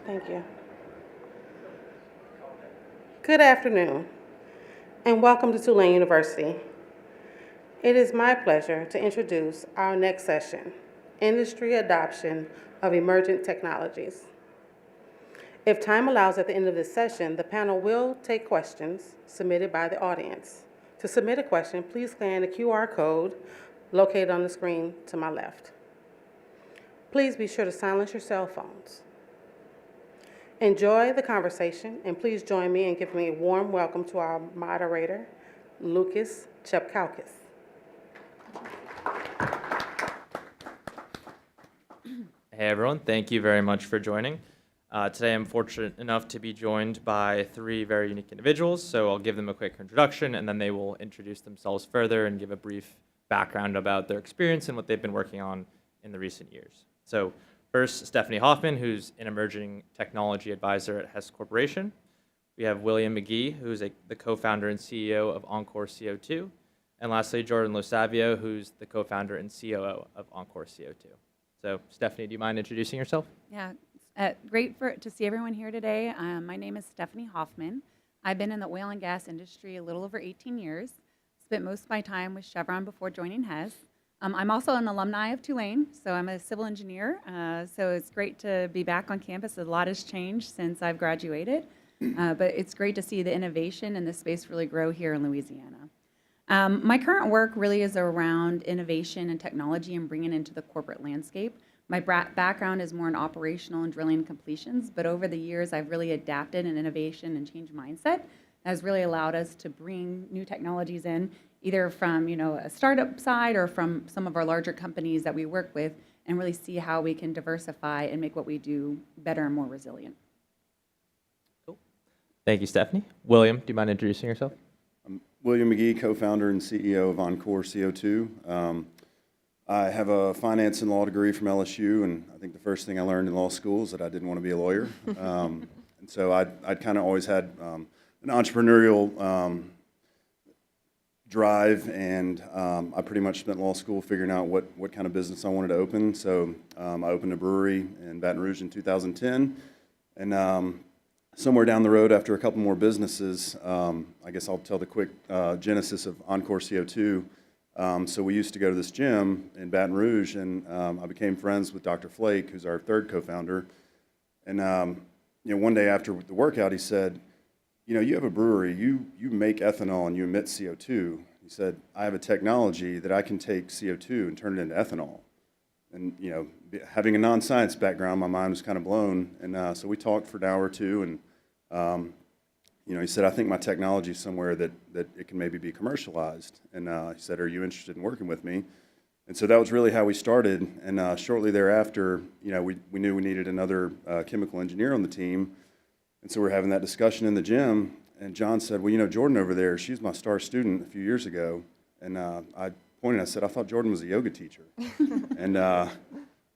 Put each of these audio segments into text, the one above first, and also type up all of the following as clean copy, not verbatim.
Thank you. Good afternoon, and welcome to Tulane University. It is my pleasure to introduce our next session, Industry Adoption of Emergent Technologies. If time allows at the end of this session, the panel will take questions submitted by the audience. To submit a question, please scan the QR code located on the screen to my left. Please be sure to silence your cell phones. Enjoy the conversation, and please join me in giving a warm welcome to our moderator, Lukas Cepkauskas. Hey everyone, thank you very much for joining. Today I'm fortunate enough to be joined by three very unique individuals, so I'll give them a quick introduction and then they will introduce themselves further and give a brief background about their experience and what they've been working on in the recent years. So first, Stephanie Hoffman, who's an emerging technology advisor at Hess Corporation. We have William McGehee, who's the co-founder and CEO of Encore CO2. And lastly, Jordan Losavio, who's the co-founder and COO of Encore CO2. So Stephanie, do you mind introducing yourself? Yeah, great to see everyone here today. My name is Stephanie Hoffman. I've been in the oil and gas industry a little over 18 years. Spent most of my time with Chevron before joining Hess. I'm also an alumni of Tulane, so I'm a civil engineer. So it's great to be back on campus. A lot has changed since I've graduated, but it's great to see the innovation and the space really grow here in Louisiana. My current work really is around innovation and technology and bringing it into the corporate landscape. My background is more in operational and drilling and completions, but over the years I've really adapted in innovation and change mindset. That has really allowed us to bring new technologies in, either from a startup side or from some of our larger companies that we work with, and really see how we can diversify and make what we do better and more resilient. Cool. Thank you, Stephanie. William, do you mind introducing yourself? I'm William McGehee, co-founder and CEO of Encore CO2. I have a finance and law degree from LSU, and I think the first thing I learned in law school is that I didn't want to be a lawyer. And so I'd kind of always had an entrepreneurial drive, and I pretty much spent law school figuring out what kind of business I wanted to open. So I opened a brewery in Baton Rouge in 2010, and somewhere down the road, after a couple more businesses, I guess I'll tell the quick genesis of Encore CO2. So we used to go to this gym in Baton Rouge, and I became friends with Dr. Flake, who's our third co-founder. And one day after the workout, he said, you have a brewery, you make ethanol and you emit CO2. He said, I have a technology that I can take CO2 and turn it into ethanol. And, having a non-science background, my mind was kind of blown. And so we talked for an hour or two, and, he said, I think my technology is somewhere that it can maybe be commercialized. And he said, are you interested in working with me? And so that was really how we started. And shortly thereafter, we knew we needed another chemical engineer on the team. And so we're having that discussion in the gym, and John said, well, Jordan over there, she's my star student a few years ago. And I pointed, I said, I thought Jordan was a yoga teacher. And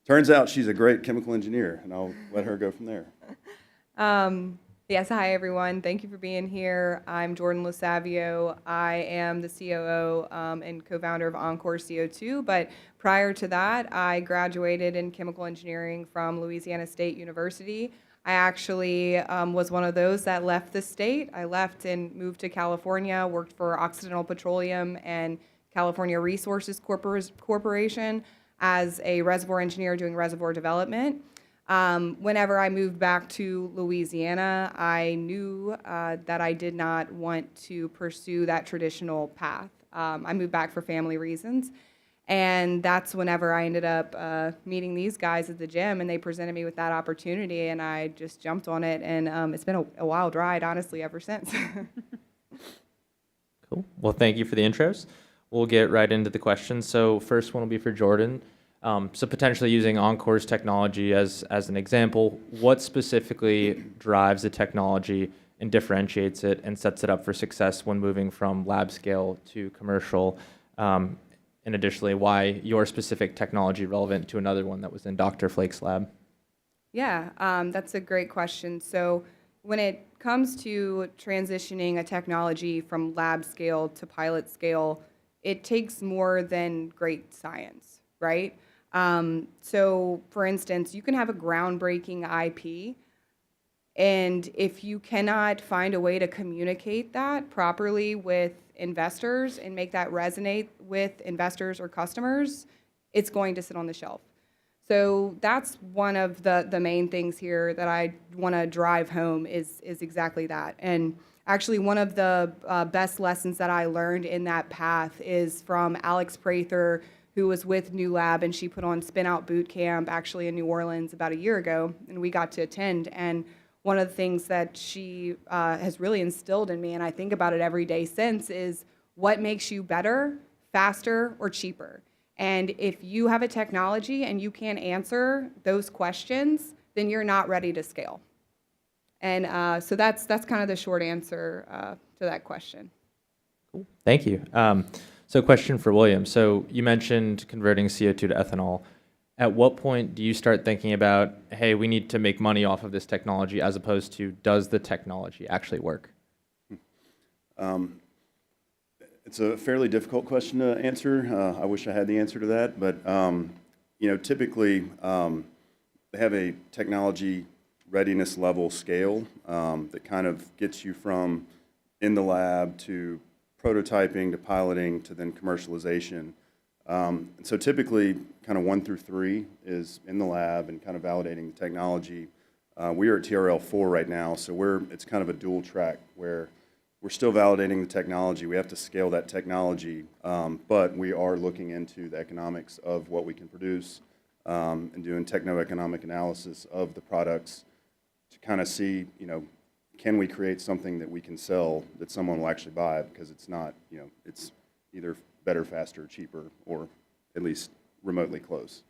turns out she's a great chemical engineer, and I'll let her go from there. Yes, hi everyone. Thank you for being here. I'm Jordan Losavio. I am the COO and co-founder of Encore CO2, but prior to that, I graduated in chemical engineering from Louisiana State University. I actually was one of those that left the state. I left and moved to California, worked for Occidental Petroleum and California Resources Corporation as a reservoir engineer doing reservoir development. Whenever I moved back to Louisiana, I knew that I did not want to pursue that traditional path. I moved back for family reasons. And that's whenever I ended up meeting these guys at the gym, and they presented me with that opportunity, and I just jumped on it, and it's been a wild ride, honestly, ever since. Cool. Well, thank you for the intros. We'll get right into the questions. So first one will be for Jordan. So potentially using Encore's technology as an example, what specifically drives the technology and differentiates it and sets it up for success when moving from lab scale to commercial? And additionally, why your specific technology relevant to another one that was in Dr. Flake's lab? Yeah, that's a great question. So when it comes to transitioning a technology from lab scale to pilot scale, it takes more than great science, right? So, for instance, you can have a groundbreaking IP, and if you cannot find a way to communicate that properly with investors and make that resonate with investors or customers, it's going to sit on the shelf. So that's one of the main things here that I want to drive home is exactly that. And actually, one of the best lessons that I learned in that path is from Alex Prather, who was with Newlab, and she put on Spin Out Boot Camp actually in New Orleans about a year ago, and we got to attend. And one of the things that she has really instilled in me, and I think about it every day since, is what makes you better, faster, or cheaper? And if you have a technology and you can't answer those questions, then you're not ready to scale. And so that's kind of the short answer to that question. Cool. Thank you. So question for William. So you mentioned converting CO2 to ethanol. At what point do you start thinking about, hey, we need to make money off of this technology, as opposed to, does the technology actually work? It's a fairly difficult question to answer. I wish I had the answer to that, but typically they have a technology readiness level scale that kind of gets you from in the lab to prototyping to piloting to then commercialization. And so typically kind of 1 through 3 is in the lab and kind of validating the technology. We are at TRL 4 right now, so it's kind of a dual track where we're still validating the technology. We have to scale that technology, but we are looking into the economics of what we can produce and doing techno-economic analysis of the products to kind of see, can we create something that we can sell that someone will actually buy, because it's not, it's either better, faster, cheaper, or at least remotely close.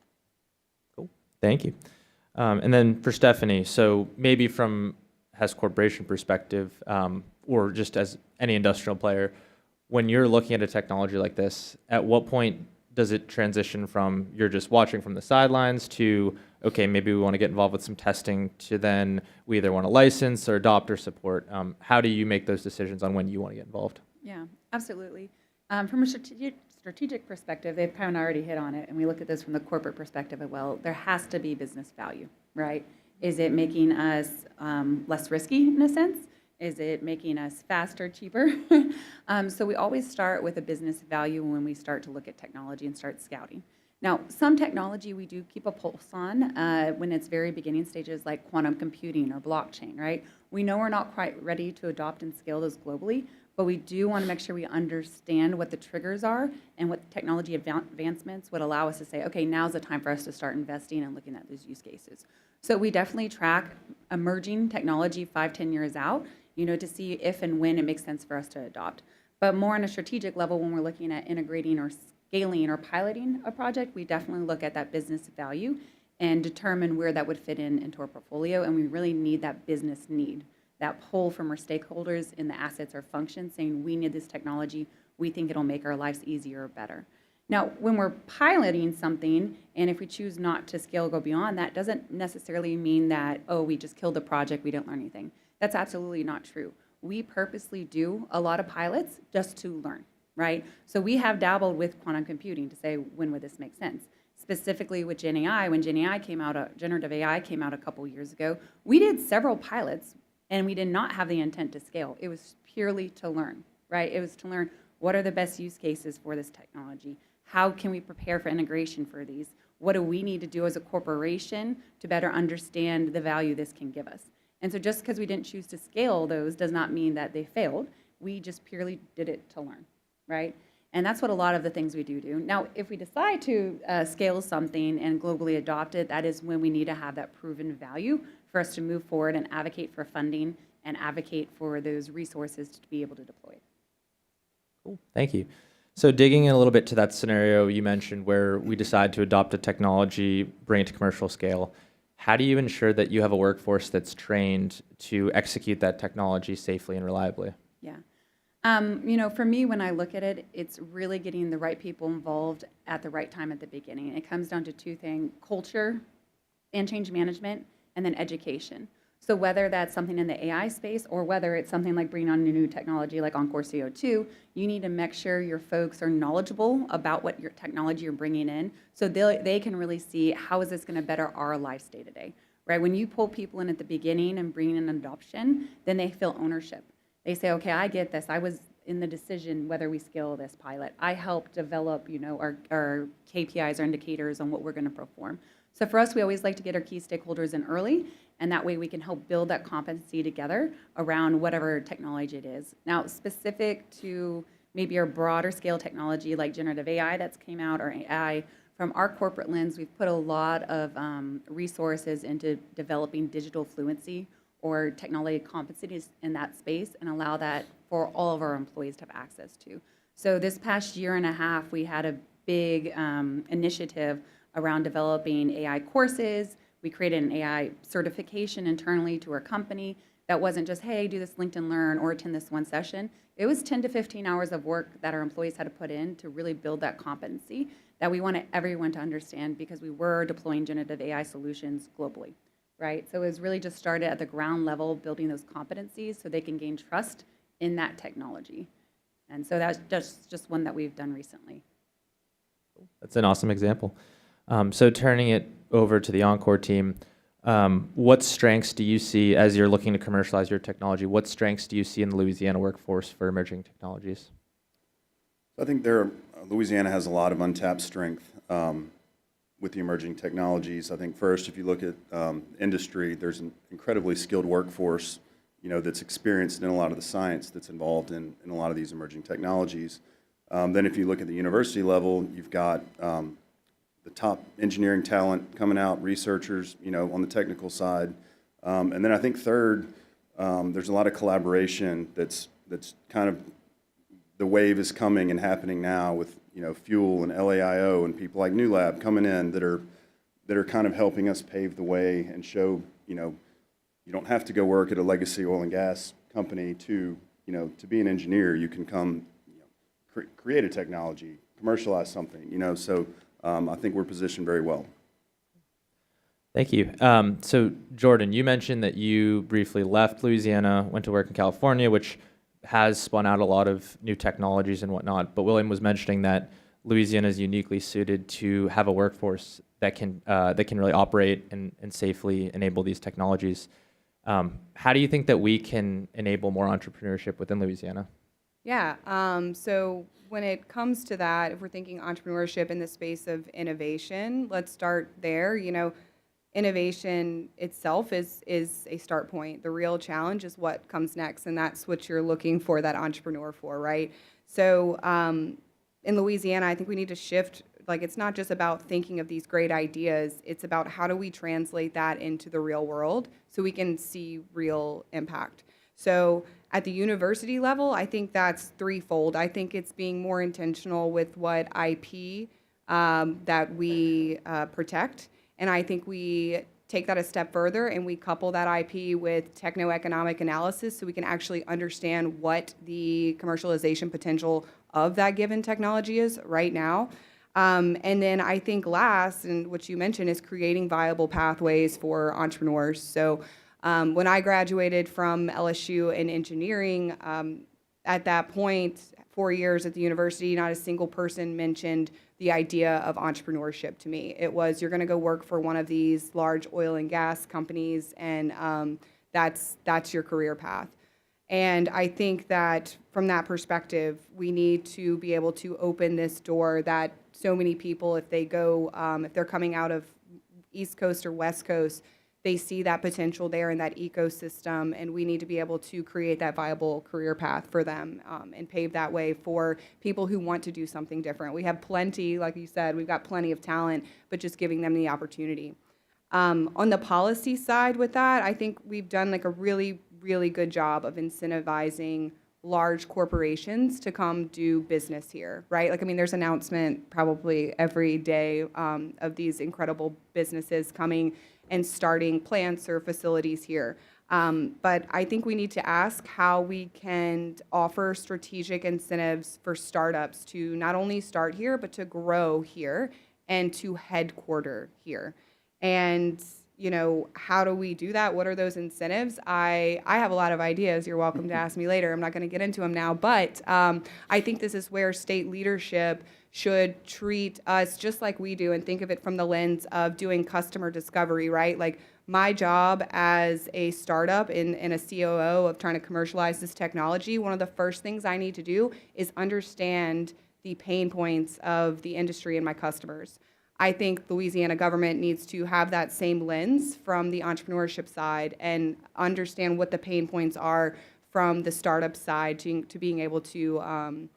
Cool. Thank you. And then for Stephanie, so maybe from Hess Corporation perspective, or just as any industrial player, when you're looking at a technology like this, at what point does it transition from you're just watching from the sidelines to, okay, maybe we want to get involved with some testing, to then we either want to license or adopt or support? How do you make those decisions on when you want to get involved? Yeah, absolutely. From a strategic perspective, they've kind of already hit on it, and we look at this from the corporate perspective as well. There has to be business value, right? Is it making us less risky in a sense? Is it making us faster, cheaper? So we always start with a business value when we start to look at technology and start scouting. Now, some technology we do keep a pulse on when it's very beginning stages, like quantum computing or blockchain, right? We know we're not quite ready to adopt and scale those globally, but we do want to make sure we understand what the triggers are and what technology advancements would allow us to say, okay, now's the time for us to start investing and looking at those use cases. So we definitely track emerging technology 5-10 years out, to see if and when it makes sense for us to adopt. But more on a strategic level, when we're looking at integrating or scaling or piloting a project, we definitely look at that business value and determine where that would fit into our portfolio. And we really need that business need, that pull from our stakeholders in the assets or functions saying, we need this technology, we think it'll make our lives easier or better. Now, when we're piloting something, and if we choose not to scale, go beyond, that doesn't necessarily mean that, oh, we just killed the project, we didn't learn anything. That's absolutely not true. We purposely do a lot of pilots just to learn, right? So we have dabbled with quantum computing to say, when would this make sense? Specifically with Gen AI, when Gen AI came out, generative AI came out a couple years ago, we did several pilots, and we did not have the intent to scale. It was purely to learn, right? It was to learn what are the best use cases for this technology? How can we prepare for integration for these? What do we need to do as a corporation to better understand the value this can give us? And so just because we didn't choose to scale those does not mean that they failed. We just purely did it to learn, right? And that's what a lot of the things we do. Now, if we decide to scale something and globally adopt it, that is when we need to have that proven value for us to move forward and advocate for funding and advocate for those resources to be able to deploy it. Cool. Thank you. So digging in a little bit to that scenario you mentioned where we decide to adopt a technology, bring it to commercial scale, how do you ensure that you have a workforce that's trained to execute that technology safely and reliably? Yeah. For me, when I look at it, it's really getting the right people involved at the right time at the beginning. It comes down to two things: culture and change management, and then education. So whether that's something in the AI space or whether it's something like bringing on a new technology like Encore CO2, you need to make sure your folks are knowledgeable about what your technology you're bringing in so they can really see how is this going to better our lives day to day, right? When you pull people in at the beginning and bring in adoption, then they feel ownership. They say, okay, I get this. I was in the decision whether we scale this pilot. I helped develop, our KPIs, our indicators on what we're going to perform. So for us, we always like to get our key stakeholders in early, and that way we can help build that competency together around whatever technology it is. Now, specific to maybe our broader scale technology like generative AI that's came out, or AI, from our corporate lens, we've put a lot of resources into developing digital fluency or technology competencies in that space and allow that for all of our employees to have access to. So this past year and a half, we had a big initiative around developing AI courses. We created an AI certification internally to our company that wasn't just, hey, do this LinkedIn Learn or attend this one session. It was 10 to 15 hours of work that our employees had to put in to really build that competency that we wanted everyone to understand because we were deploying generative AI solutions globally, right? So it was really just started at the ground level, building those competencies so they can gain trust in that technology. And so that's just one that we've done recently. That's an awesome example. So turning it over to the Encore team, what strengths do you see as you're looking to commercialize your technology? What strengths do you see in the Louisiana workforce for emerging technologies? I think Louisiana has a lot of untapped strength with the emerging technologies. I think first, if you look at industry, there's an incredibly skilled workforce, that's experienced in a lot of the science that's involved in a lot of these emerging technologies. Then if you look at the university level, you've got the top engineering talent coming out, researchers, on the technical side. And then I think third, there's a lot of collaboration that's kind of, the wave is coming and happening now with, Fuel and LAIO and people like Newlab coming in that are kind of helping us pave the way and show, you don't have to go work at a legacy oil and gas company to be an engineer. You can come, create a technology, commercialize something, so I think we're positioned very well. Thank you. So Jordan, you mentioned that you briefly left Louisiana, went to work in California, which has spun out a lot of new technologies and whatnot. But William was mentioning that Louisiana is uniquely suited to have a workforce that can really operate and safely enable these technologies. How do you think that we can enable more entrepreneurship within Louisiana? Yeah, so when it comes to that, if we're thinking entrepreneurship in the space of innovation, let's start there. Innovation itself is a start point. The real challenge is what comes next, and that's what you're looking for that entrepreneur for, right? So in Louisiana, I think we need to shift. Like, it's not just about thinking of these great ideas. It's about how do we translate that into the real world so we can see real impact. So at the university level, I think that's threefold. I think it's being more intentional with what IP that we protect. And I think we take that a step further and we couple that IP with techno-economic analysis so we can actually understand what the commercialization potential of that given technology is right now. And then I think last, and what you mentioned, is creating viable pathways for entrepreneurs. So when I graduated from LSU in engineering, at that point, 4 years at the university, not a single person mentioned the idea of entrepreneurship to me. It was, you're going to go work for one of these large oil and gas companies, and that's your career path. And I think that from that perspective, we need to be able to open this door that so many people, if they go, if they're coming out of East Coast or West Coast, they see that potential there in that ecosystem, and we need to be able to create that viable career path for them and pave that way for people who want to do something different. We have plenty, like you said, we've got plenty of talent, but just giving them the opportunity. On the policy side with that, I think we've done like a really, really good job of incentivizing large corporations to come do business here, right? Like, I mean, there's announcement probably every day of these incredible businesses coming and starting plants or facilities here. But I think we need to ask how we can offer strategic incentives for startups to not only start here, but to grow here and to headquarter here. And how do we do that? What are those incentives? I have a lot of ideas. You're welcome to ask me later. I'm not going to get into them now, but I think this is where state leadership should treat us just like we do and think of it from the lens of doing customer discovery, right? Like my job as a startup in a COO of trying to commercialize this technology, one of the first things I need to do is understand the pain points of the industry and my customers. I think the Louisiana government needs to have that same lens from the entrepreneurship side and understand what the pain points are from the startup side to being able to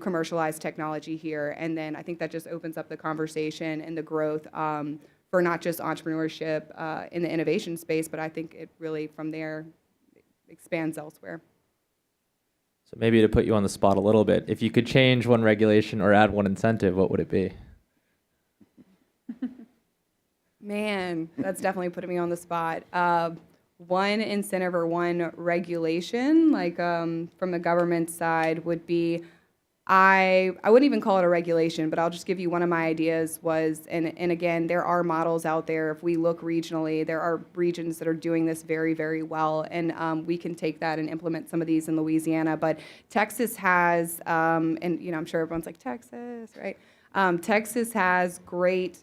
commercialize technology here. And then I think that just opens up the conversation and the growth for not just entrepreneurship in the innovation space, but I think it really from there expands elsewhere. So maybe to put you on the spot a little bit, if you could change one regulation or add one incentive, what would it be? Man, that's definitely putting me on the spot. One incentive or one regulation, like from the government side, would be, I wouldn't even call it a regulation, but I'll just give you one of my ideas was, and again, there are models out there. If we look regionally, there are regions that are doing this very, very well, and we can take that and implement some of these in Louisiana. But Texas has, and I'm sure everyone's like, Texas, right? Texas has great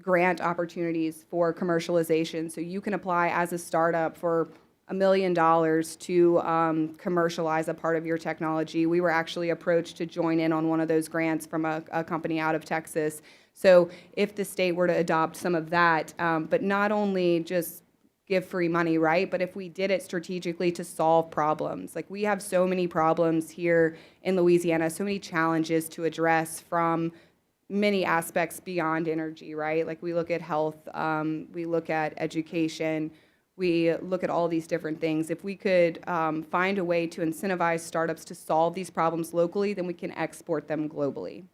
grant opportunities for commercialization. So you can apply as a startup for $1 million to commercialize a part of your technology. We were actually approached to join in on one of those grants from a company out of Texas. So if the state were to adopt some of that, but not only just give free money, right? But if we did it strategically to solve problems. Like we have so many problems here in Louisiana, so many challenges to address from many aspects beyond energy, right? Like we look at health, we look at education, we look at all these different things. If we could find a way to incentivize startups to solve these problems locally, then we can export them globally.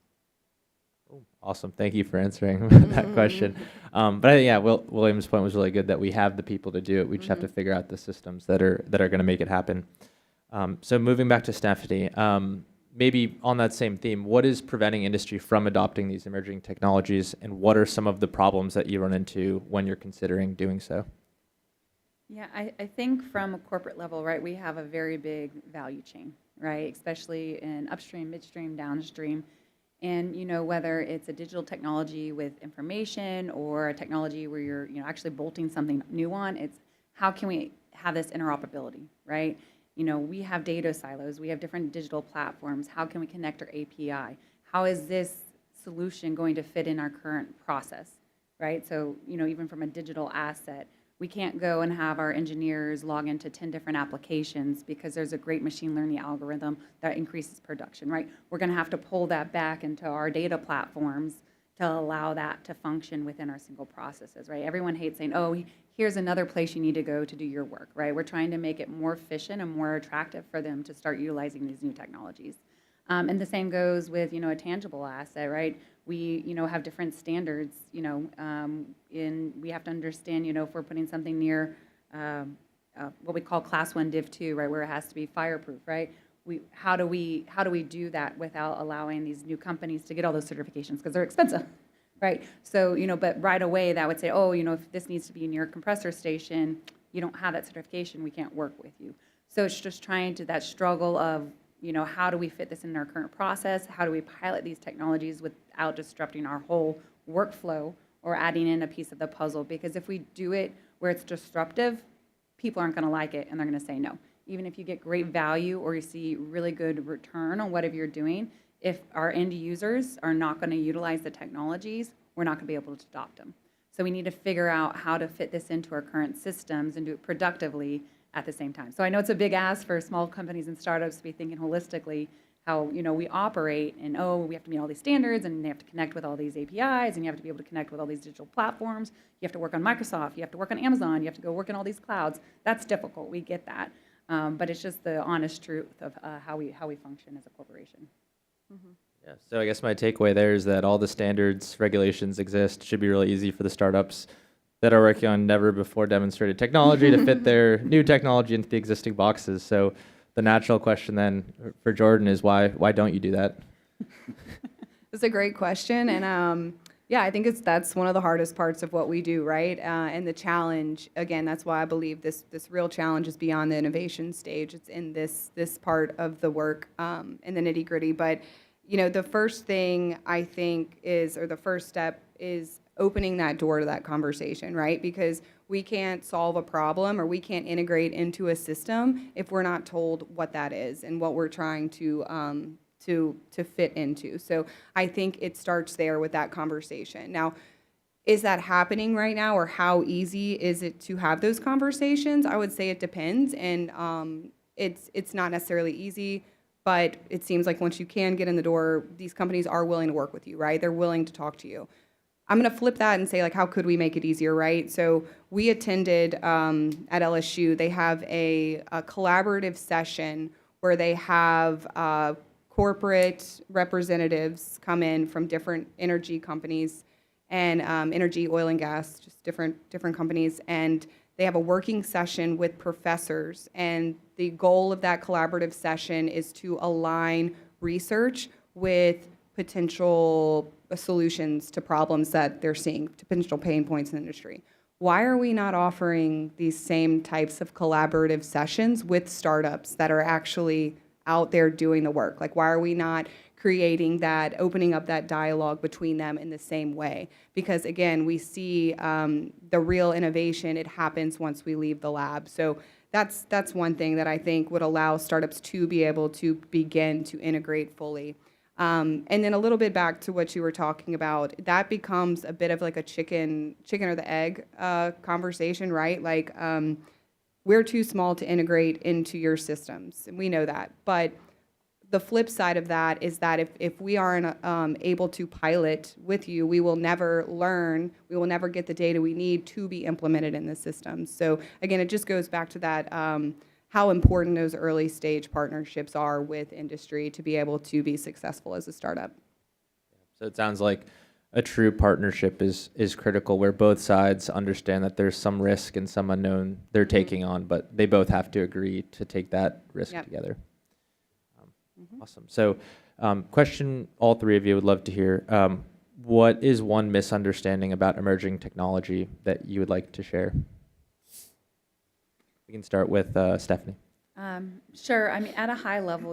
Awesome. Thank you for answering that question. But I think, yeah, William's point was really good that we have the people to do it. We just have to figure out the systems that are going to make it happen. So moving back to Stephanie, maybe on that same theme, what is preventing industry from adopting these emerging technologies, and what are some of the problems that you run into when you're considering doing so? Yeah, I think from a corporate level, right, we have a very big value chain, right, especially in upstream, midstream, downstream. And, whether it's a digital technology with information or a technology where you're, actually bolting something new on, it's how can we have this interoperability, right? We have data silos, we have different digital platforms. How can we connect our API? How is this solution going to fit in our current process, right? So, even from a digital asset, we can't go and have our engineers log into 10 different applications because there's a great machine learning algorithm that increases production, right? We're going to have to pull that back into our data platforms to allow that to function within our single processes, right? Everyone hates saying, oh, here's another place you need to go to do your work, right? We're trying to make it more efficient and more attractive for them to start utilizing these new technologies. And the same goes with, a tangible asset, right? We, have different standards, we have to understand, if we're putting something near what we call class 1 div 2, right, where it has to be fireproof, right? How do we do that without allowing these new companies to get all those certifications because they're expensive, right? So, but right away that would say, oh, if this needs to be near a compressor station, you don't have that certification, we can't work with you. So it's just trying to that struggle of, how do we fit this in our current process? How do we pilot these technologies without disrupting our whole workflow or adding in a piece of the puzzle? Because if we do it where it's disruptive, people aren't going to like it and they're going to say no. Even if you get great value or you see really good return on whatever you're doing, if our end users are not going to utilize the technologies, we're not going to be able to adopt them. So we need to figure out how to fit this into our current systems and do it productively at the same time. So I know it's a big ask for small companies and startups to be thinking holistically how, we operate and, we have to meet all these standards and they have to connect with all these APIs and you have to be able to connect with all these digital platforms. You have to work on Microsoft, you have to work on Amazon, you have to go work in all these clouds. That's difficult, we get that. But it's just the honest truth of how we function as a corporation. Mm-hmm. Yeah, so I guess my takeaway there is that all the standards, regulations exist. It should be really easy for the startups that are working on never before demonstrated technology to fit their new technology into the existing boxes. So the natural question then for Jordan is why don't you do that? It's a great question, and Yeah, I think that's one of the hardest parts of what we do, right? And the challenge, again, that's why I believe this real challenge is beyond the innovation stage. It's in this part of the work, in the nitty gritty. But the first thing I think is, or the first step is opening that door to that conversation, right? Because we can't solve a problem or we can't integrate into a system if we're not told what that is and what we're trying to fit into. So I think it starts there with that conversation. Now, is that happening right now, or how easy is it to have those conversations? I would say it depends, and it's not necessarily easy, but it seems like once you can get in the door, these companies are willing to work with you, right? They're willing to talk to you. I'm going to flip that and say, like, how could we make it easier, right? So we attended at LSU, they have a collaborative session where they have corporate representatives come in from different energy companies and energy, oil and gas, just different companies. And they have a working session with professors. And the goal of that collaborative session is to align research with potential solutions to problems that they're seeing, to potential pain points in the industry. Why are we not offering these same types of collaborative sessions with startups that are actually out there doing the work? Like, why are we not creating that, opening up that dialogue between them in the same way? Because again, we see the real innovation, it happens once we leave the lab. So that's one thing that I think would allow startups to be able to begin to integrate fully. And then a little bit back to what you were talking about, that becomes a bit of like a chicken or the egg conversation, right? Like, we're too small to integrate into your systems, and we know that. But the flip side of that is that if we aren't able to pilot with you, we will never learn, we will never get the data we need to be implemented in the system. So again, it just goes back to that, how important those early stage partnerships are with industry to be able to be successful as a startup. So it sounds like a true partnership is critical, where both sides understand that there's some risk and some unknown they're taking on, but they both have to agree to take that risk together. Awesome. So question all three of you would love to hear. What is one misunderstanding about emerging technology that you would like to share? We can start with Stephanie. Sure. I mean, at a high level,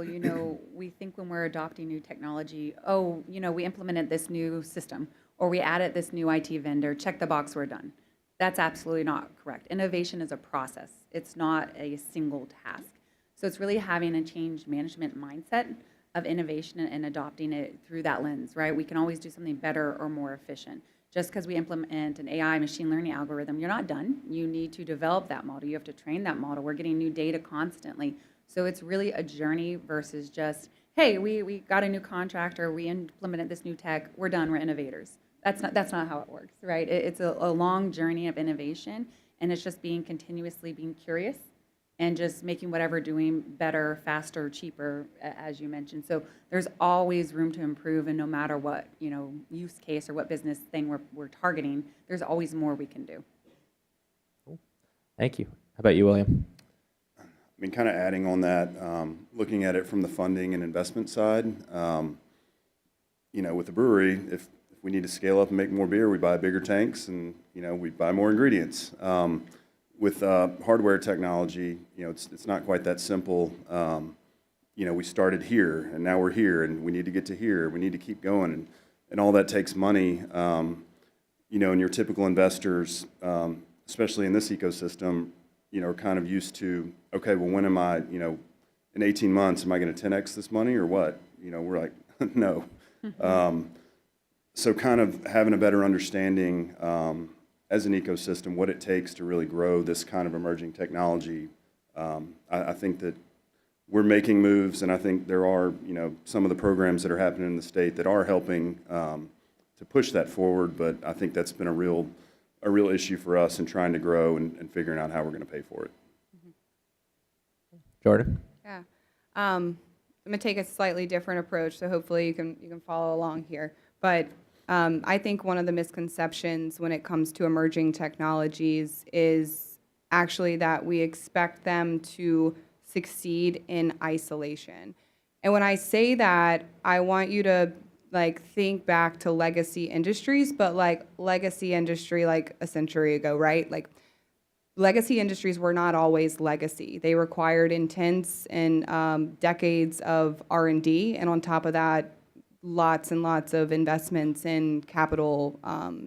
we think when we're adopting new technology, we implemented this new system, or we added this new IT vendor, check the box, we're done. That's absolutely not correct. Innovation is a process. It's not a single task. So it's really having a change management mindset of innovation and adopting it through that lens, right? We can always do something better or more efficient. Just because we implement an AI machine learning algorithm, you're not done. You need to develop that model. You have to train that model. We're getting new data constantly. So it's really a journey versus just, hey, we got a new contractor, we implemented this new tech, we're done, we're innovators. That's not how it works, right? It's a long journey of innovation, and it's just continuously being curious and just making whatever doing better, faster, cheaper, as you mentioned. So there's always room to improve, and no matter what use case or what business thing we're targeting, there's always more we can do. Cool. Thank you. How about you, William? I mean, kind of adding on that, looking at it from the funding and investment side, with the brewery, if we need to scale up and make more beer, we buy bigger tanks and, we buy more ingredients. With hardware technology, it's not quite that simple. We started here, and now we're here, and we need to get to here. We need to keep going, and all that takes money. And your typical investors, especially in this ecosystem, are kind of used to, okay, well, when am I, in 18 months, am I going to 10x this money or what? We're like, no. So kind of having a better understanding as an ecosystem, what it takes to really grow this kind of emerging technology. I think that we're making moves, and I think there are, some of the programs that are happening in the state that are helping to push that forward, but I think that's been a real issue for us in trying to grow and figuring out how we're going to pay for it. Jordan? Yeah. I'm going to take a slightly different approach, so hopefully you can follow along here. But I think one of the misconceptions when it comes to emerging technologies is actually that we expect them to succeed in isolation. And when I say that, I want you to like think back to legacy industries, but like legacy industry like a century ago, right? Like legacy industries were not always legacy. They required intense and decades of R&D, and on top of that, lots and lots of investments in capital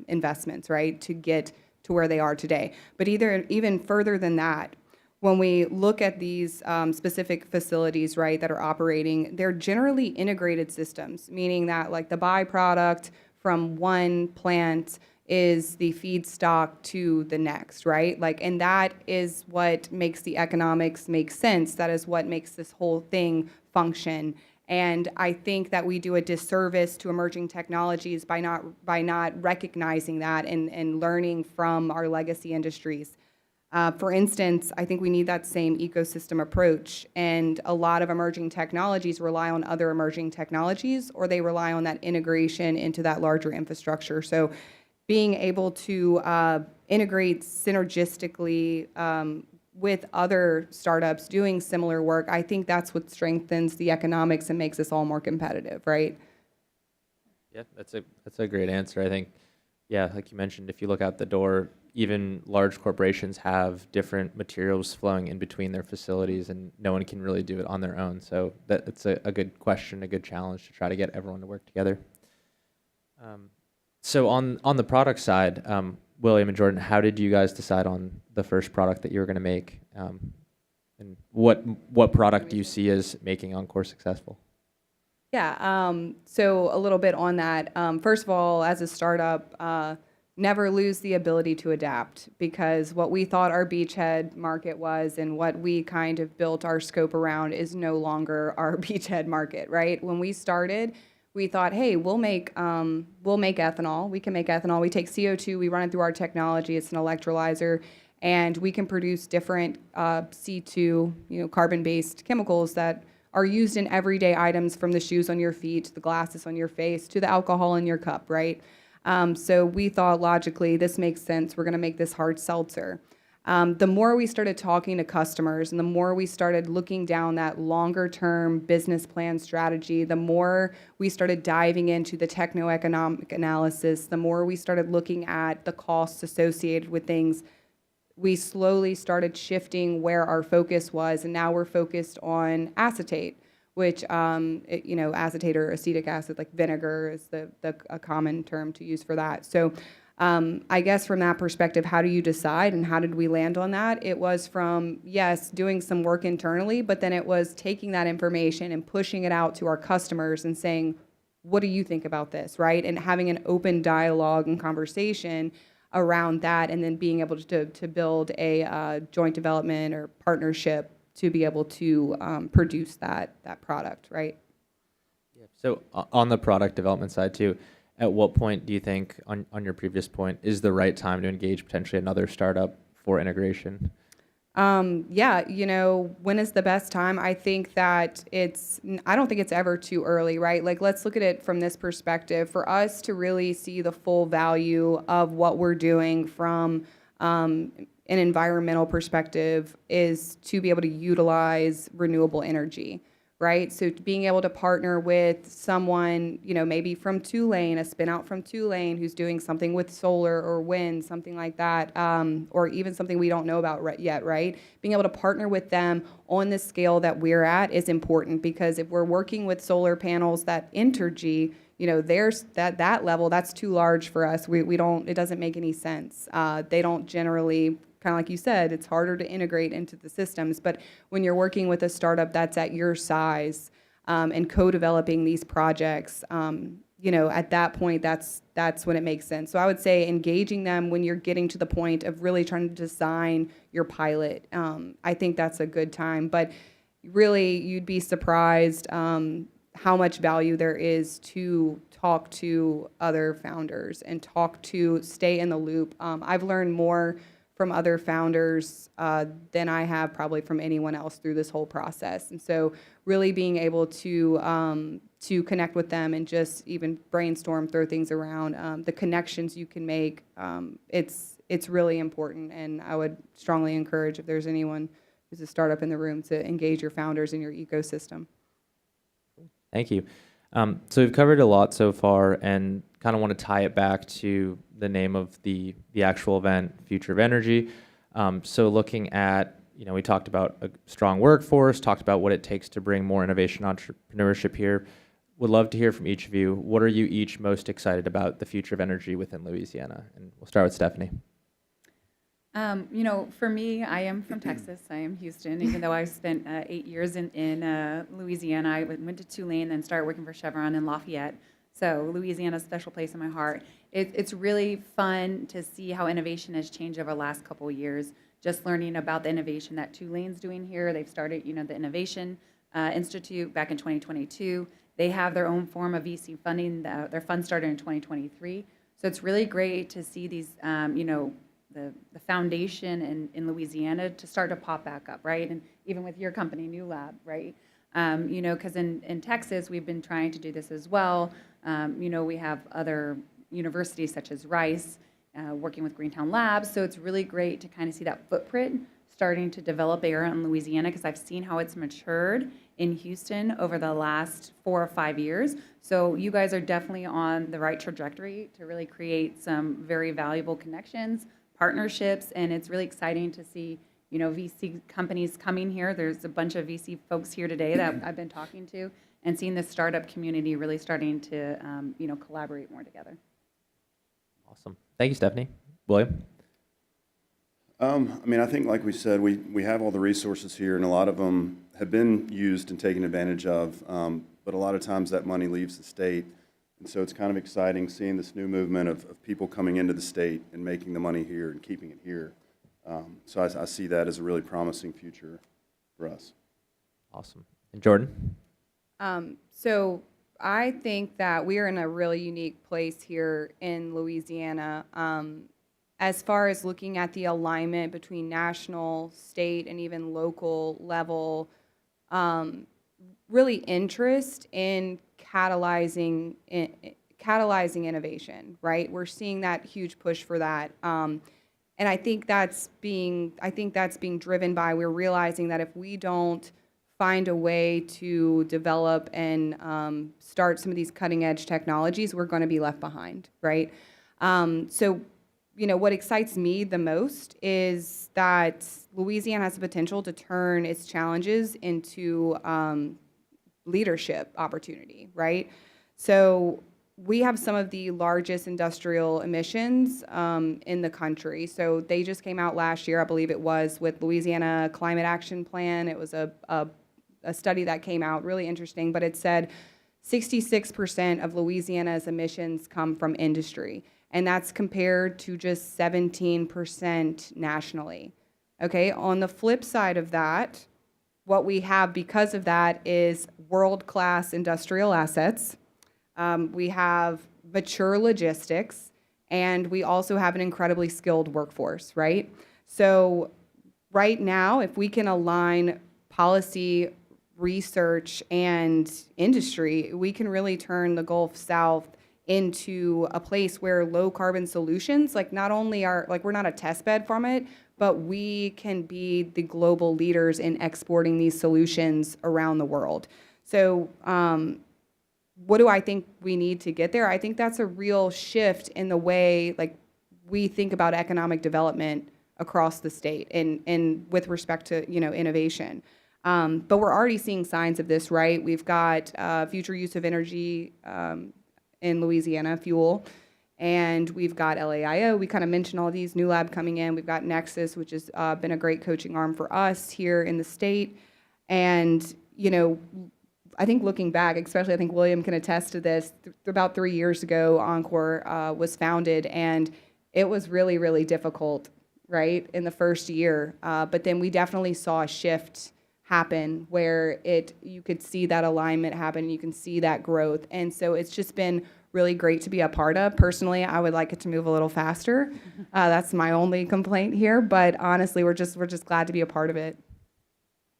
investments, right, to get to where they are today. But even further than that, when we look at these specific facilities, right, that are operating, they're generally integrated systems, meaning that like the byproduct from one plant is the feedstock to the next, right? Like, and that is what makes the economics make sense. That is what makes this whole thing function. And I think that we do a disservice to emerging technologies by not recognizing that and learning from our legacy industries. For instance, I think we need that same ecosystem approach, and a lot of emerging technologies rely on other emerging technologies, or they rely on that integration into that larger infrastructure. So being able to integrate synergistically with other startups doing similar work, I think that's what strengthens the economics and makes us all more competitive, right? Yeah, that's a great answer. I think, yeah, like you mentioned, if you look out the door, even large corporations have different materials flowing in between their facilities, and no one can really do it on their own. So that's a good question, a good challenge to try to get everyone to work together. So on the product side, William and Jordan, how did you guys decide on the first product that you were going to make? And what product do you see as making Encore successful? Yeah, so a little bit on that. First of all, as a startup, never lose the ability to adapt, because what we thought our beachhead market was and what we kind of built our scope around is no longer our beachhead market, right? When we started, we thought, hey, we'll make ethanol. We can make ethanol. We take CO2, we run it through our technology. It's an electrolyzer, and we can produce different C2, carbon-based chemicals that are used in everyday items, from the shoes on your feet to the glasses on your face to the alcohol in your cup, right? So we thought logically, this makes sense. We're going to make this hard seltzer. The more we started talking to customers and the more we started looking down that longer-term business plan strategy, the more we started diving into the techno-economic analysis, the more we started looking at the costs associated with things, we slowly started shifting where our focus was, and now we're focused on acetate, which, acetate or acetic acid, like vinegar is a common term to use for that. So I guess from that perspective, how do you decide and how did we land on that? It was from, yes, doing some work internally, but then it was taking that information and pushing it out to our customers and saying, what do you think about this, right? And having an open dialogue and conversation around that, and then being able to build a joint development or partnership to be able to produce that product, right? Yeah. So on the product development side too, at what point do you think, on your previous point, is the right time to engage potentially another startup for integration? Yeah, when is the best time? I think that I don't think it's ever too early, right? Like, let's look at it from this perspective. For us to really see the full value of what we're doing from an environmental perspective is to be able to utilize renewable energy, right? So being able to partner with someone, maybe from Tulane, a spin out from Tulane who's doing something with solar or wind, something like that, or even something we don't know about yet, right? Being able to partner with them on the scale that we're at is important, because if we're working with solar panels, that Entergy, there's that level, that's too large for us. It doesn't make any sense. They don't generally, kind of like you said, it's harder to integrate into the systems. But when you're working with a startup that's at your size and co-developing these projects, at that point, that's when it makes sense. So I would say engaging them when you're getting to the point of really trying to design your pilot. I think that's a good time. But really, you'd be surprised how much value there is to talk to other founders and stay in the loop. I've learned more from other founders than I have probably from anyone else through this whole process. And so really being able to connect with them and just even brainstorm, throw things around, the connections you can make, it's really important. And I would strongly encourage, if there's anyone who's a startup in the room, to engage your founders in your ecosystem. Thank you. So we've covered a lot so far, and kind of want to tie it back to the name of the actual event, Future of Energy. So looking at, we talked about a strong workforce, talked about what it takes to bring more innovation entrepreneurship here. Would love to hear from each of you. What are you each most excited about the future of energy within Louisiana? And we'll start with Stephanie. For me, I am from Texas. I am Houston. Even though I spent 8 years in Louisiana, I went to Tulane, then started working for Chevron in Lafayette. So Louisiana's a special place in my heart. It's really fun to see how innovation has changed over the last couple of years. Just learning about the innovation that Tulane's doing here. They've started, the Innovation Institute back in 2022. They have their own form of VC funding. Their fund started in 2023. So it's really great to see these, the foundation in Louisiana to start to pop back up, right? And even with your company, Newlab, right? Because in Texas, we've been trying to do this as well. We have other universities such as Rice working with Greentown Labs. So it's really great to kind of see that footprint starting to develop here in Louisiana, because I've seen how it's matured in Houston over the last 4 or 5 years. So you guys are definitely on the right trajectory to really create some very valuable connections, partnerships, and it's really exciting to see, VC companies coming here. There's a bunch of VC folks here today that I've been talking to, and seeing the startup community really starting to, collaborate more together. Awesome. Thank you, Stephanie. William? I think like we said, we have all the resources here, and a lot of them have been used and taken advantage of, but a lot of times that money leaves the state. And so it's kind of exciting seeing this new movement of people coming into the state and making the money here and keeping it here. So I see that as a really promising future for us. Awesome. And Jordan? So I think that we are in a really unique place here in Louisiana. As far as looking at the alignment between national, state, and even local level, really interest in catalyzing innovation, right? We're seeing that huge push for that. And I think that's being driven by, we're realizing that if we don't find a way to develop and start some of these cutting edge technologies, we're going to be left behind, right? So what excites me the most is that Louisiana has the potential to turn its challenges into leadership opportunity, right? So we have some of the largest industrial emissions in the country. So they just came out last year, I believe it was, with Louisiana Climate Action Plan. It was a study that came out, really interesting, but it said 66% of Louisiana's emissions come from industry. And that's compared to just 17% nationally. Okay, on the flip side of that, what we have because of that is world-class industrial assets. We have mature logistics, and we also have an incredibly skilled workforce, right? So right now, if we can align policy, research, and industry, we can really turn the Gulf South into a place where low carbon solutions, not only are, we're not a test bed from it, but we can be the global leaders in exporting these solutions around the world. So what do I think we need to get there? I think that's a real shift in the way we think about economic development across the state and with respect to innovation. But we're already seeing signs of this, right? We've got future use of energy in Louisiana, fuel, and we've got LAIO. We kind of mentioned all these, Newlab coming in. We've got Nexus, which has been a great coaching arm for us here in the state. And, I think looking back, especially I think William can attest to this, about 3 years ago, Encore was founded, and it was really, really difficult, right, in the first year. But then we definitely saw a shift happen where you could see that alignment happen, you can see that growth. And so it's just been really great to be a part of. Personally, I would like it to move a little faster. That's my only complaint here, but honestly, we're just glad to be a part of it.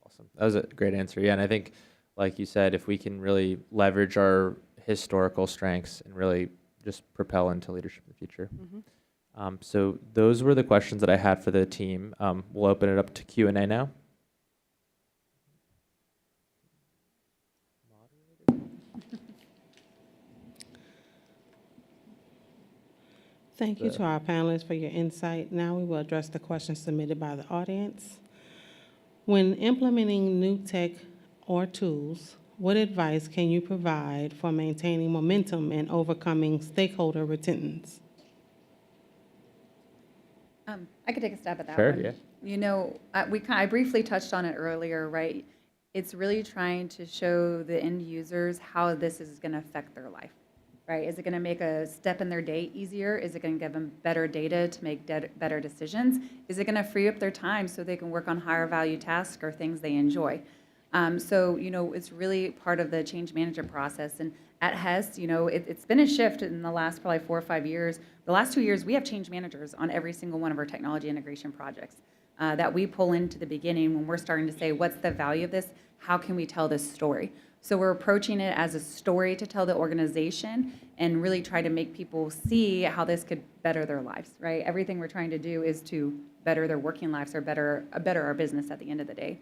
Awesome. That was a great answer. Yeah, and I think, like you said, if we can really leverage our historical strengths and really just propel into leadership in the future. Mm-hmm. So those were the questions that I had for the team. We'll open it up to Q&A now. Thank you to our panelists for your insight. Now we will address the questions submitted by the audience. When implementing new tech or tools, what advice can you provide for maintaining momentum and overcoming stakeholder resistance? I could take a stab at that Sure, one. yeah. You know, I briefly touched on it earlier, right? It's really trying to show the end users how this is going to affect their life, right? Is it going to make a step in their day easier? Is it going to give them better data to make better decisions? Is it going to free up their time so they can work on higher value tasks or things they enjoy? So, you know, it's really part of the change management process. And at Hess, you know, it's been a shift in the last probably 4 or 5 years. The last 2 years, we have change managers on every single one of our technology integration projects that we pull into the beginning when we're starting to say, what's the value of this? How can we tell this story? So we're approaching it as a story to tell the organization and really try to make people see how this could better their lives, right? Everything we're trying to do is to better their working lives or better our business at the end of the day.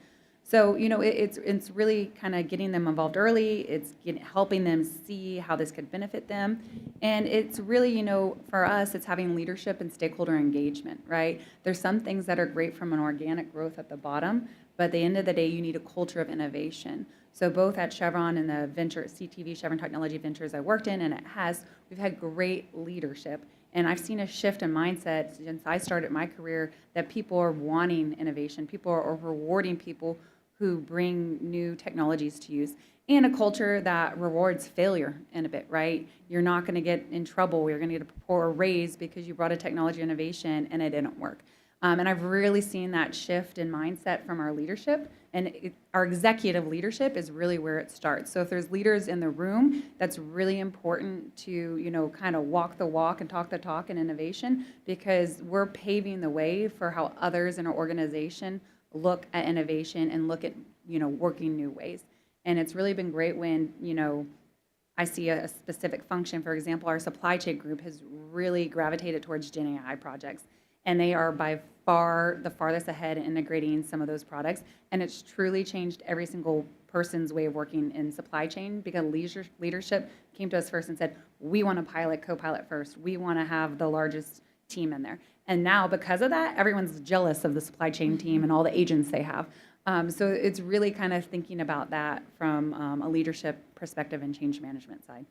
So, you know, it's really kind of getting them involved early. It's helping them see how this could benefit them. And it's really, you know, for us, it's having leadership and stakeholder engagement, right? There's some things that are great from an organic growth at the bottom, but at the end of the day, you need a culture of innovation. So both at Chevron and the CTV, Chevron Technology Ventures I worked in, and it has, we've had great leadership. And I've seen a shift in mindset since I started my career that people are wanting innovation. People are rewarding people who bring new technologies to use, and a culture that rewards failure in a bit, right? You're not going to get in trouble. You're going to get a raise because you brought a technology innovation and it didn't work. And I've really seen that shift in mindset from our leadership, and our executive leadership is really where it starts. So if there's leaders in the room, that's really important to, you know, kind of walk the walk and talk the talk in innovation, because we're paving the way for how others in our organization look at innovation and look at, you know, working new ways. And it's really been great when, you know, I see a specific function. For example, our supply chain group has really gravitated towards Gen AI projects, and they are by far the farthest ahead in integrating some of those products. And it's truly changed every single person's way of working in supply chain, because leadership came to us first and said, we want to pilot, co-pilot first. We want to have the largest team in there. And now, because of that, everyone's jealous of the supply chain team and all the agents they have. So it's really kind of thinking about that from a leadership perspective and change management side.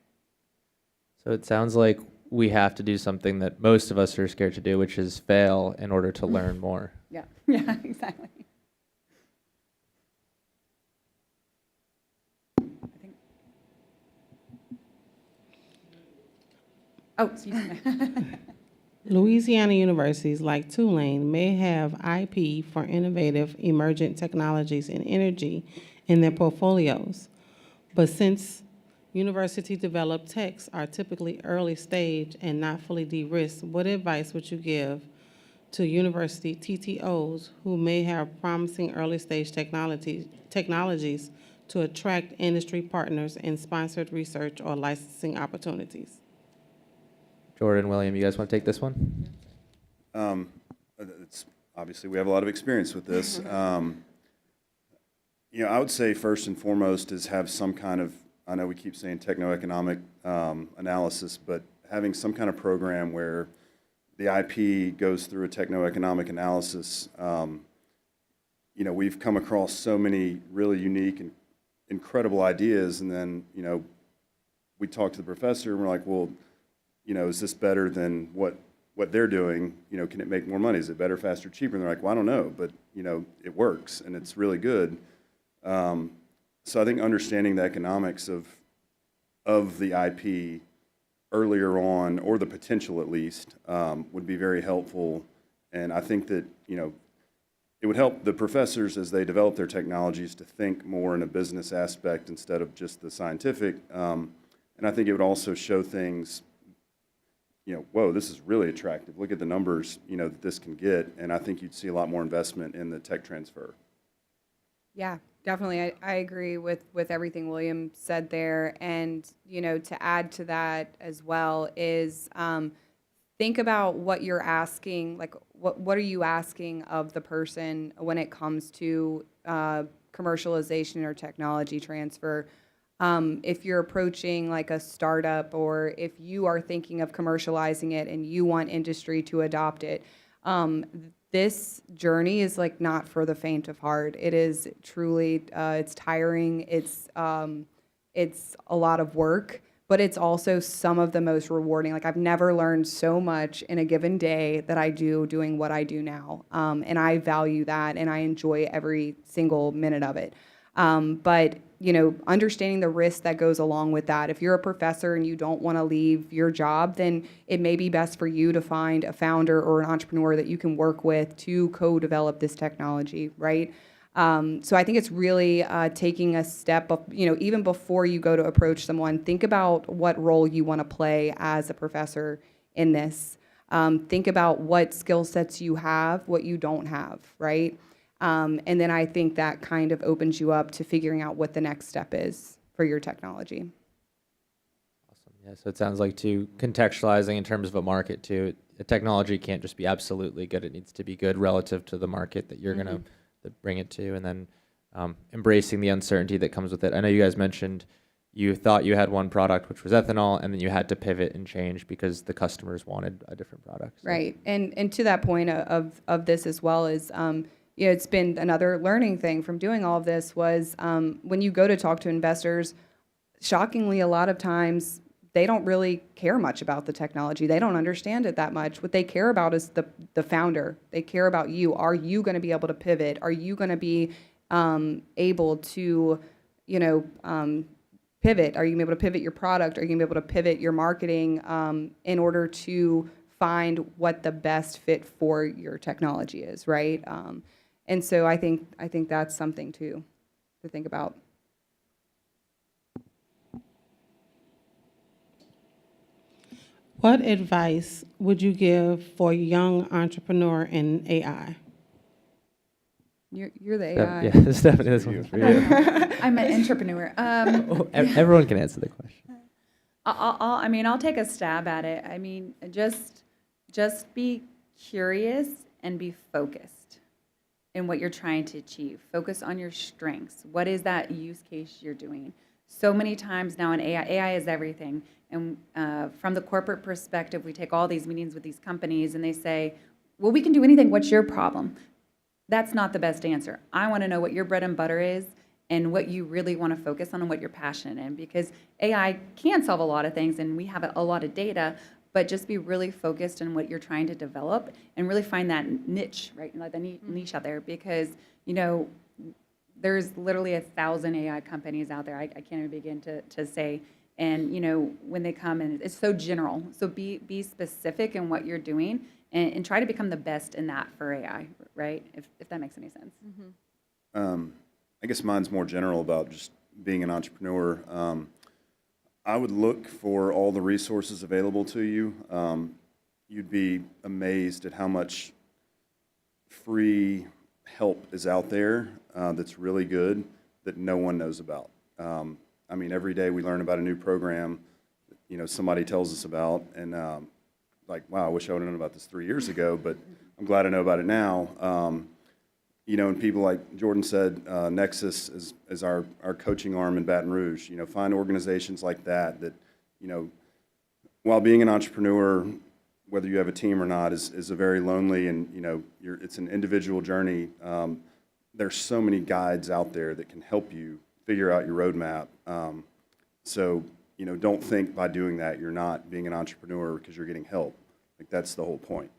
So it sounds like we have to do something that most of us are scared to do, which is fail in order to learn more. Yeah, yeah, exactly. I think. Oh, excuse me. Louisiana universities like Tulane may have IP for innovative emergent technologies and energy in their portfolios. But since university-developed techs are typically early stage and not fully de-risked, what advice would you give to university TTOs who may have promising early stage technologies to attract industry partners in sponsored research or licensing opportunities? Jordan, William, you guys want to take this one? It's obviously we have a lot of experience with this. You know, I would say first and foremost is have some kind of, I know we keep saying techno-economic analysis, but having some kind of program where the IP goes through a techno-economic analysis. You know, we've come across so many really unique and incredible ideas, and then, you know, we talk to the professor and we're like, well, you know, is this better than what they're doing? You know, can it make more money? Is it better, faster, cheaper? And they're like, well, I don't know, but, you know, it works and it's really good. So I think understanding the economics of the IP earlier on, or the potential at least, would be very helpful. And I think that, you know, it would help the professors as they develop their technologies to think more in a business aspect instead of just the scientific. And I think it would also show things, you know, whoa, this is really attractive. Look at the numbers, you know, that this can get. And I think you'd see a lot more investment in the tech transfer. Yeah, definitely. I agree with everything William said there. And, you know, to add to that as well is think about what you're asking, like what are you asking of the person when it comes to commercialization or technology transfer. If you're approaching like a startup, or if you are thinking of commercializing it and you want industry to adopt it, this journey is like not for the faint of heart. It is truly, it's tiring. It's a lot of work, but it's also some of the most rewarding. Like I've never learned so much in a given day that I do doing what I do now, and I value that, and I enjoy every single minute of it. But you know, understanding the risk that goes along with that. If you're a professor and you don't want to leave your job, then it may be best for you to find a founder or an entrepreneur that you can work with to co-develop this technology, right? So I think it's really taking a step of, you know, even before you go to approach someone, think about what role you want to play as a professor in this. Think about what skill sets you have, what you don't have, right? And then I think that kind of opens you up to figuring out what the next step is for your technology. Awesome. Yeah, so it sounds like too contextualizing in terms of a market too. A technology can't just be absolutely good. It needs to be good relative to the market that you're going to bring it to, and then embracing the uncertainty that comes with it. I know you guys mentioned you thought you had one product, which was ethanol, and then you had to pivot and change because the customers wanted a different product. So. Right. And to that point of this as well is, you know, it's been another learning thing from doing all of this was when you go to talk to investors, shockingly, a lot of times they don't really care much about the technology. They don't understand it that much. What they care about is the founder. They care about you. Are you going to be able to pivot? Are you going to be able to, you know, pivot? Are you going to be able to pivot your product? Are you going to be able to pivot your marketing in order to find what the best fit for your technology is, right? And so I think that's something to think about. What advice would you give for a young entrepreneur in AI? You're the AI. Yeah, Stephanie, this one's for you. I'm an entrepreneur. Everyone can answer the question. I'll take a stab at it. I mean, just be curious and be focused in what you're trying to achieve. Focus on your strengths. What is that use case you're doing? So many times now in AI is everything. And from the corporate perspective, we take all these meetings with these companies and they say, well, we can do anything. What's your problem? That's not the best answer. I want to know what your bread and butter is and what you really want to focus on and what you're passionate in, because AI can solve a lot of things and we have a lot of data, but just be really focused on what you're trying to develop and really find that niche, right? Like the niche out there, because, you know, there's literally 1,000 AI companies out there. I can't even begin to say. And, you know, when they come and it's so general. So be specific in what you're doing and try to become the best in that for AI, right? If that makes any sense. I guess mine's more general about just being an entrepreneur. I would look for all the resources available to you. You'd be amazed at how much free help is out there that's really good that no one knows about. I mean, every day we learn about a new program, you know, somebody tells us about, and like, wow, I wish I would have known about this 3 years ago, but I'm glad I know about it now. You know, and people like Jordan said, Nexus is our coaching arm in Baton Rouge. You know, find organizations like that, you know, while being an entrepreneur, whether you have a team or not, is a very lonely and, you know, it's an individual journey. There's so many guides out there that can help you figure out your roadmap. So, you know, don't think by doing that you're not being an entrepreneur because you're getting help. Like, that's the whole point.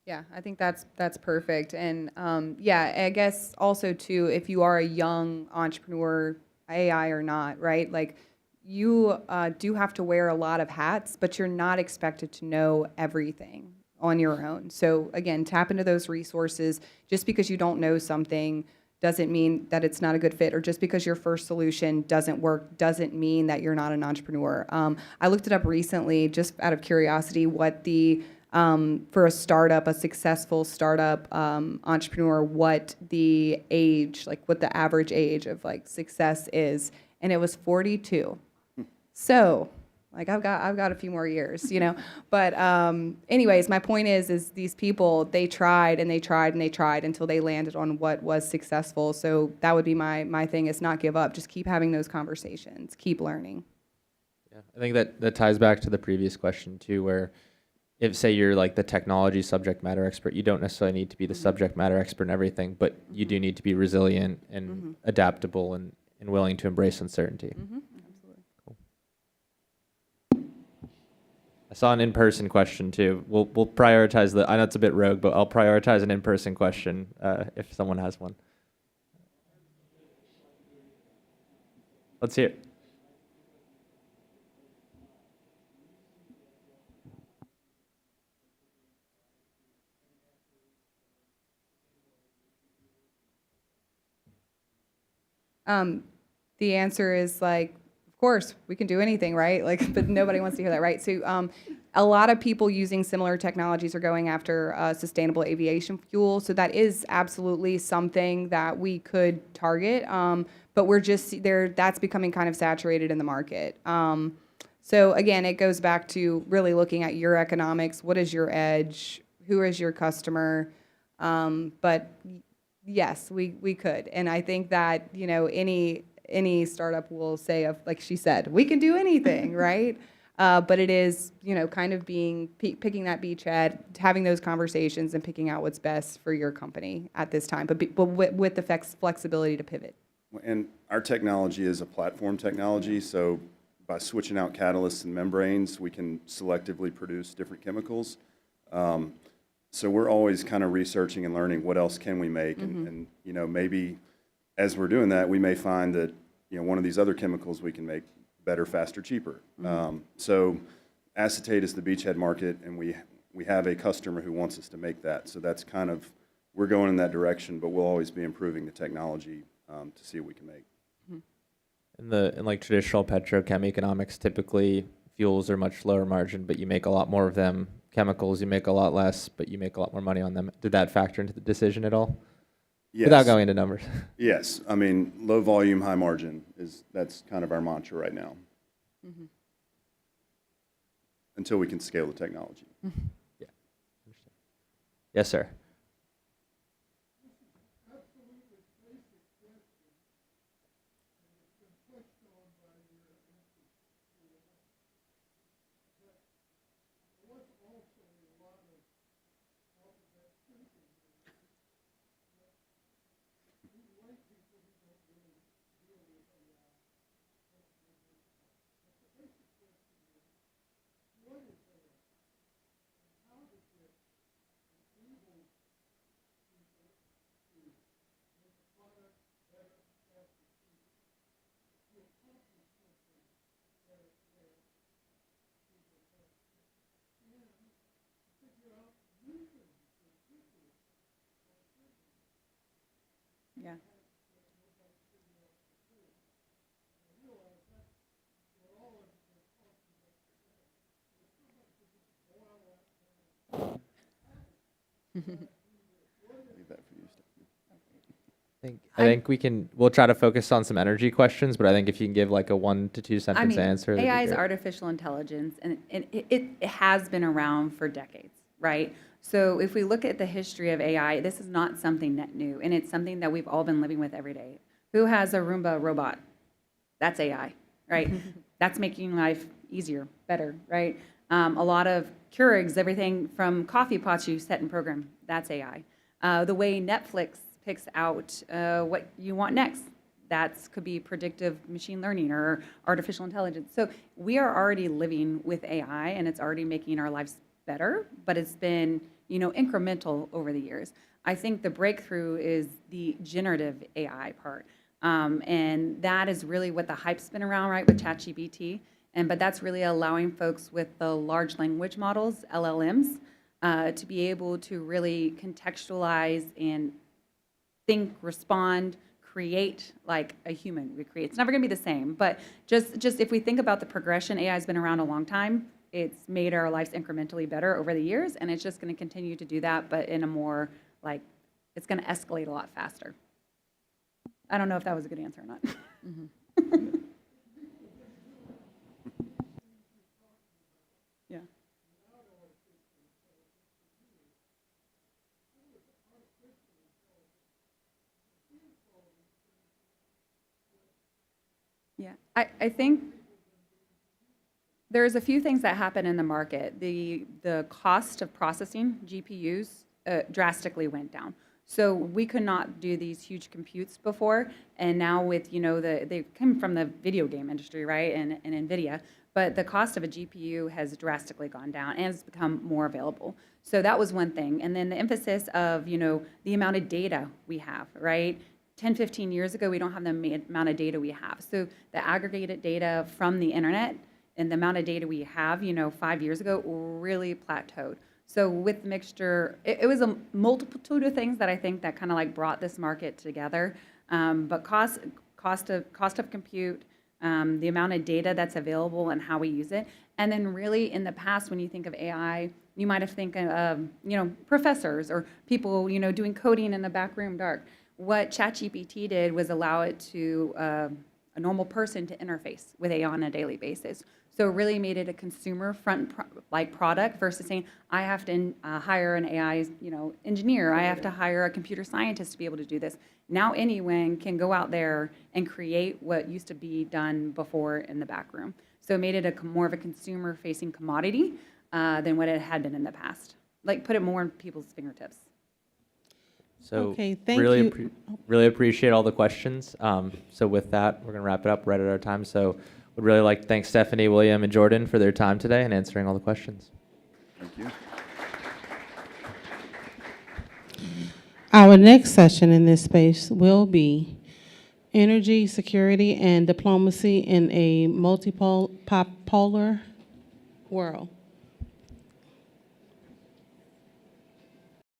Yeah, I think that's perfect. And yeah, I guess also too, if you are a young entrepreneur, AI or not, right? Like you do have to wear a lot of hats, but you're not expected to know everything on your own. So again, tap into those resources. Just because you don't know something doesn't mean that it's not a good fit, or just because your first solution doesn't work doesn't mean that you're not an entrepreneur. I looked it up recently just out of curiosity what the for a startup, a successful startup entrepreneur, what the age, like what the average age of like success is, and it was 42. So Like I've got a few more years, you know. But anyways, my point is these people, they tried and they tried and they tried until they landed on what was successful. So that would be my thing, is not give up. Just keep having those conversations, keep learning. Yeah, I think that ties back to the previous question too, where if say you're like the technology subject matter expert, you don't necessarily need to be the subject matter expert in everything, but you do need to be resilient and adaptable and willing to embrace uncertainty. Absolutely. Cool. I saw an in-person question too. We'll prioritize I know it's a bit rogue, but I'll prioritize an in-person question if someone has one. Let's hear it. The answer is like, of course, we can do anything, right? Like, but nobody wants to hear that, right? So, a lot of people using similar technologies are going after sustainable aviation fuel. So that is absolutely something that we could target. But we're just there. That's becoming kind of saturated in the market. So again, it goes back to really looking at your economics. What is your edge? Who is your customer? But yes, we could. And I think that, you know, any startup will say, of like she said, we can do anything, right? But it is, you know, kind of picking that beachhead, having those conversations and picking out what's best for your company at this time, but with the flexibility to pivot. And our technology is a platform technology, so by switching out catalysts and membranes, we can selectively produce different chemicals. So we're always kind of researching and learning what else can we make, and you know, maybe as we're doing that, we may find that, you know, one of these other chemicals we can make better, faster, cheaper. So acetate is the beachhead market, and we have a customer who wants us to make that. So that's kind of, we're going in that direction, but we'll always be improving the technology to see what we can make. In like traditional petrochem economics, typically fuels are much lower margin, but you make a lot more of them. Chemicals, you make a lot less, but you make a lot more money on them. Did that factor into the decision at all? Yes. Without going into numbers. Yes. I mean, low volume, high margin that's kind of our mantra right now. Until we can scale the technology. Yeah. Yes, sir. Yeah. Leave that for you, Stephanie. I think we'll try to focus on some energy questions, but I think if you can give like a 1 to 2 sentence answer. that'd be AI is great. artificial intelligence, and it has been around for decades, right? So if we look at the history of AI, this is not something net new, and it's something that we've all been living with every day. Who has a Roomba robot? That's AI, right? That's making life easier, better, right? A lot of Keurigs, everything from coffee pots you set and program, that's AI. The way Netflix picks out what you want next, that could be predictive machine learning or artificial intelligence. So we are already living with AI, and it's already making our lives better, but it's been, you know, incremental over the years. I think the breakthrough is the generative AI part. And that is really what the hype's been around, right, with ChatGPT. But that's really allowing folks with the large language models, LLMs, to be able to really contextualize and think, respond, create like a human would create. It's never going to be the same, but just if we think about the progression, AI has been around a long time. It's made our lives incrementally better over the years, and it's just going to continue to do that, but in a more like, it's going to escalate a lot faster. I don't know if that was a good answer or not. Yeah, I think there's a few things that happen in the market. The cost of processing GPUs drastically went down. So we could not do these huge computes before, and now with, they come from the video game industry, right, and NVIDIA, but the cost of a GPU has drastically gone down and has become more available. So that was one thing. And then the emphasis of, the amount of data we have, right? 10, 15 years ago, we don't have the amount of data we have. So the aggregated data from the internet and the amount of data we have, 5 years ago really plateaued. So with mixture, it was a multitude of things that I think that kind of like brought this market together. But cost of compute, the amount of data that's available and how we use it. And then really in the past, when you think of AI, you might have think of, professors or people, doing coding in the back room dark. What ChatGPT did was allow it to a normal person to interface with AI on a daily basis. So it really made it a consumer product versus saying, I have to hire an AI engineer, I have to hire a computer scientist to be able to do this. Now anyone can go out there and create what used to be done before in the back room. So it made it more of a consumer-facing commodity than what it had been in the past. Like put it more in people's fingertips. So Okay, thank really, you. really appreciate all the questions. So with that, we're going to wrap it up right at our time. So would really like to thank Stephanie, William, and Jordan for their time today and answering all the questions. Thank you. Our next session in this space will be Energy, Security, and Diplomacy in a Multipolar World.